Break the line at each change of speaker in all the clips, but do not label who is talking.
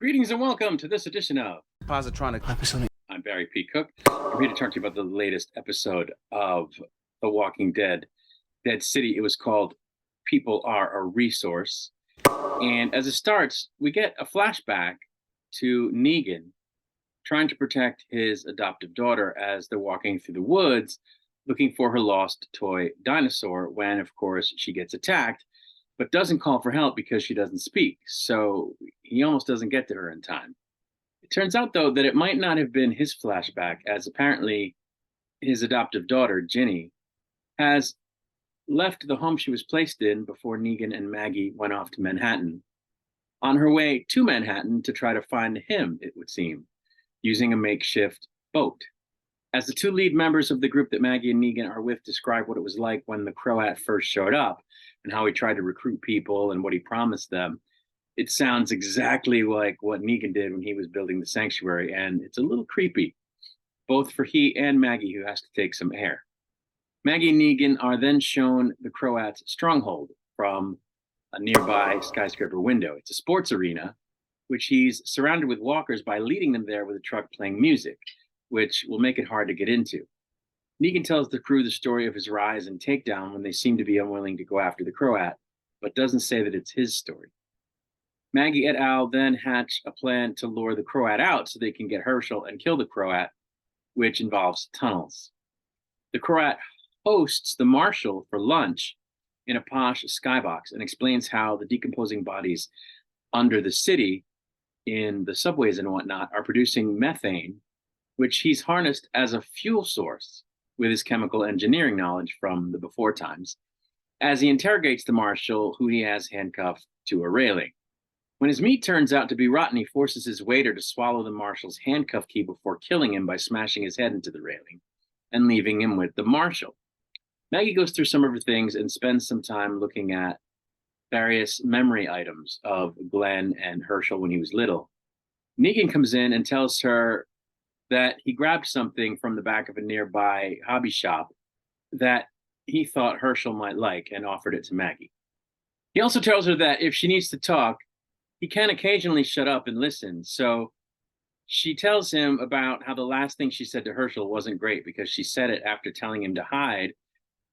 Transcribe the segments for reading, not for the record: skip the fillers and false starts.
Greetings and welcome to this edition of
Positronic.
I'm Barry P. Cook. I'm here to talk to you about the latest episode of The Walking Dead, Dead City. It was called People Are a Resource. And as it starts, we get a flashback to Negan trying to protect his adoptive daughter as they're walking through the woods looking for her lost toy dinosaur when, of course, she gets attacked, but doesn't call for help because she doesn't speak. So he almost doesn't get to her in time. It turns out, though, that it might not have been his flashback, as apparently his adoptive daughter, Ginny, has left the home she was placed in before Negan and Maggie went off to Manhattan. On her way to Manhattan to try to find him, it would seem, using a makeshift boat. As the two lead members of the group that Maggie and Negan are with describe what it was like when the CROAT first showed up and how he tried to recruit people and what he promised them, it sounds exactly like what Negan did when he was building the sanctuary, and it's a little creepy, both for he and Maggie, who has to take some air. Maggie and Negan are then shown the CROAT's stronghold from a nearby skyscraper window. It's a sports arena, which he's surrounded with walkers by leading them there with a truck playing music, which will make it hard to get into. Negan tells the crew the story of his rise and takedown when they seem to be unwilling to go after the CROAT, but doesn't say that it's his story. Maggie et al. Then hatch a plan to lure the CROAT out so they can get Herschel and kill the CROAT, which involves tunnels. The CROAT hosts the marshal for lunch in a posh skybox and explains how the decomposing bodies under the city in the subways and whatnot are producing methane, which he's harnessed as a fuel source with his chemical engineering knowledge from the before times, as he interrogates the marshal, who he has handcuffed to a railing. When his meat turns out to be rotten, he forces his waiter to swallow the marshal's handcuff key before killing him by smashing his head into the railing and leaving him with the marshal. Maggie goes through some of her things and spends some time looking at various memory items of Glenn and Herschel when he was little. Negan comes in and tells her that he grabbed something from the back of a nearby hobby shop that he thought Herschel might like and offered it to Maggie. He also tells her that if she needs to talk, he can occasionally shut up and listen. So she tells him about how the last thing she said to Herschel wasn't great because she said it after telling him to hide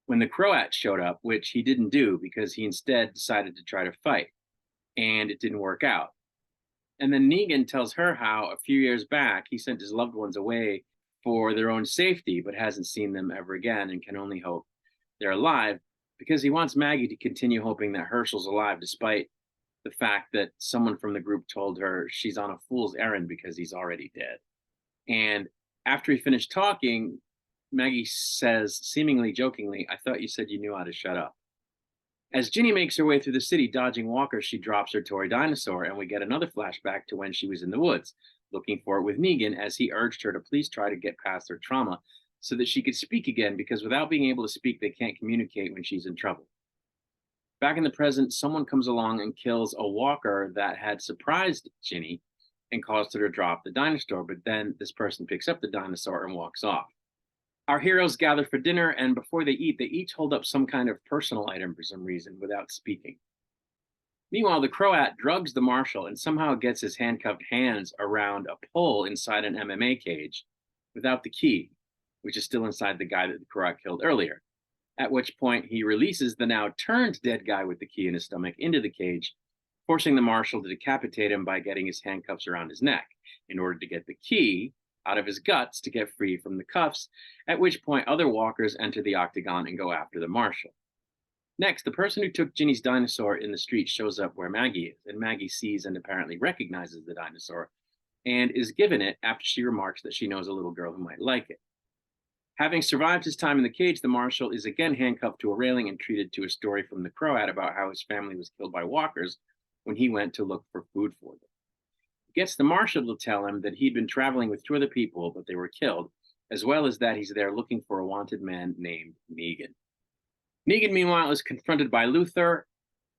when the CROAT showed up, which he didn't do because he instead decided to try to fight, and it didn't work out. And then Negan tells her how a few years back he sent his loved ones away for their own safety, but hasn't seen them ever again and can only hope they're alive because he wants Maggie to continue hoping that Herschel's alive, despite the fact that someone from the group told her she's on a fool's errand because he's already dead. And after he finished talking, Maggie says, seemingly jokingly, "I thought you said you knew how to shut up." As Ginny makes her way through the city dodging walkers, she drops her toy dinosaur, and we get another flashback to when she was in the woods, looking for it with Negan as he urged her to please try to get past her trauma so that she could speak again, because without being able to speak, they can't communicate when she's in trouble. Back in the present, someone comes along and kills a walker that had surprised Ginny and caused her to drop the dinosaur, but then this person picks up the dinosaur and walks off. Our heroes gather for dinner, and before they eat, they each hold up some kind of personal item for some reason without speaking. Meanwhile, the CROAT drugs the marshal and somehow gets his handcuffed hands around a pole inside an MMA cage without the key, which is still inside the guy that the CROAT killed earlier, at which point he releases the now turned dead guy with the key in his stomach into the cage, forcing the marshal to decapitate him by getting his handcuffs around his neck in order to get the key out of his guts to get free from the cuffs, at which point other walkers enter the octagon and go after the marshal. Next, the person who took Ginny's dinosaur in the street shows up where Maggie is, and Maggie sees and apparently recognizes the dinosaur and is given it after she remarks that she knows a little girl who might like it. Having survived his time in the cage, the marshal is again handcuffed to a railing and treated to a story from the CROAT about how his family was killed by walkers when he went to look for food for them. He gets the marshal to tell him that he'd been traveling with two other people, but they were killed, as well as that he's there looking for a wanted man named Negan. Negan, meanwhile, is confronted by Luther,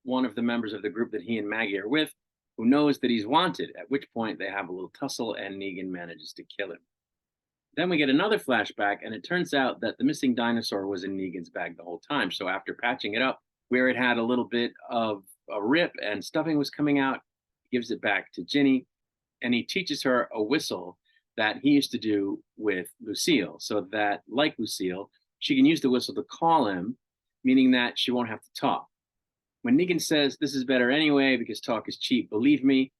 one of the members of the group that he and Maggie are with, who knows that he's wanted, at which point they have a little tussle and Negan manages to kill him. Then we get another flashback, and it turns out that the missing dinosaur was in Negan's bag the whole time. So after patching it up where it had a little bit of a rip and stuffing was coming out, he gives it back to Ginny, and he teaches her a whistle that he used to do with Lucille, so that, like Lucille, she can use the whistle to call him, meaning that she won't have to talk. When Negan says, "This is better anyway because talk is cheap, believe me,"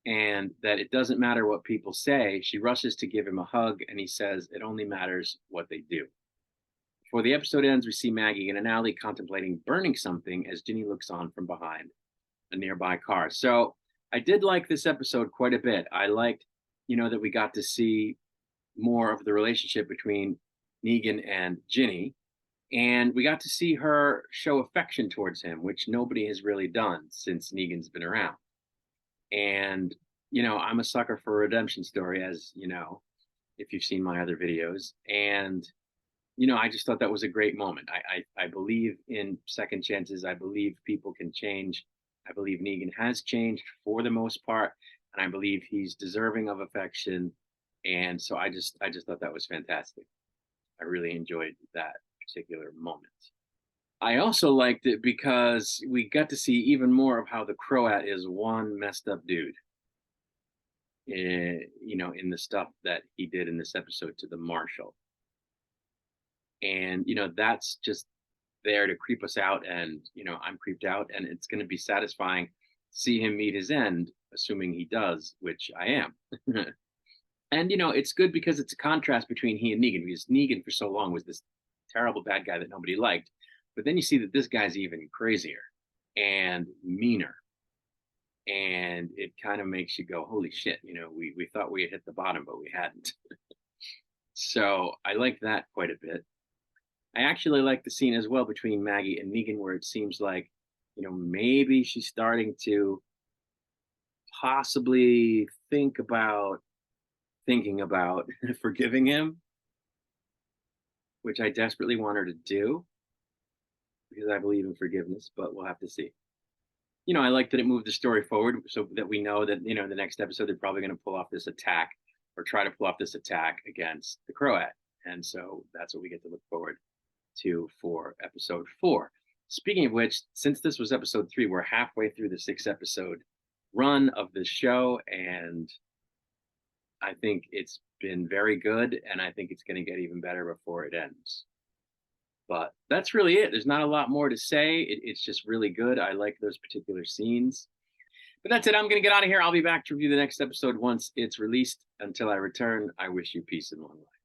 and that it doesn't matter what people say, she rushes to give him a hug, and he says, "It only matters what they do." Before the episode ends, we see Maggie in an alley contemplating burning something as Ginny looks on from behind a nearby car. So I did like this episode quite a bit. I liked, that we got to see more of the relationship between Negan and Ginny. And we got to see her show affection towards him, which nobody has really done since Negan's been around. And, I'm a sucker for a redemption story, as you know, if you've seen my other videos. And, I just thought that was a great moment. I believe in second chances. I believe people can change. I believe Negan has changed for the most part. And I believe he's deserving of affection. And so I just thought that was fantastic. I really enjoyed that particular moment. I also liked it because we got to see even more of how the Croat is one messed up dude. In the stuff that he did in this episode to the marshal. And, that's just there to creep us out. And, I'm creeped out, and it's going to be satisfying to see him meet his end, assuming he does, which I am. And, it's good because it's a contrast between he and Negan, because Negan for so long was this terrible bad guy that nobody liked. But then you see that this guy's even crazier and meaner. And it kind of makes you go, holy shit, we thought we had hit the bottom, but we hadn't. So I like that quite a bit. I actually like the scene as well between Maggie and Negan, where it seems like, maybe she's starting to possibly thinking about forgiving him, which I desperately want her to do because I believe in forgiveness, but we'll have to see. I like that it moved the story forward so that we know that, the next episode, they're probably going to pull off this attack or try to pull off this attack against the Croat. And so that's what we get to look forward to for episode 4. Speaking of which, since this was episode 3, we're halfway through the 6-episode run of this show. And I think it's been very good. And I think it's going to get even better before it ends. But that's really it. There's not a lot more to say. It's just really good. I like those particular scenes. But that's it. I'm going to get out of here. I'll be back to review the next episode once it's released. Until I return, I wish you peace and long life.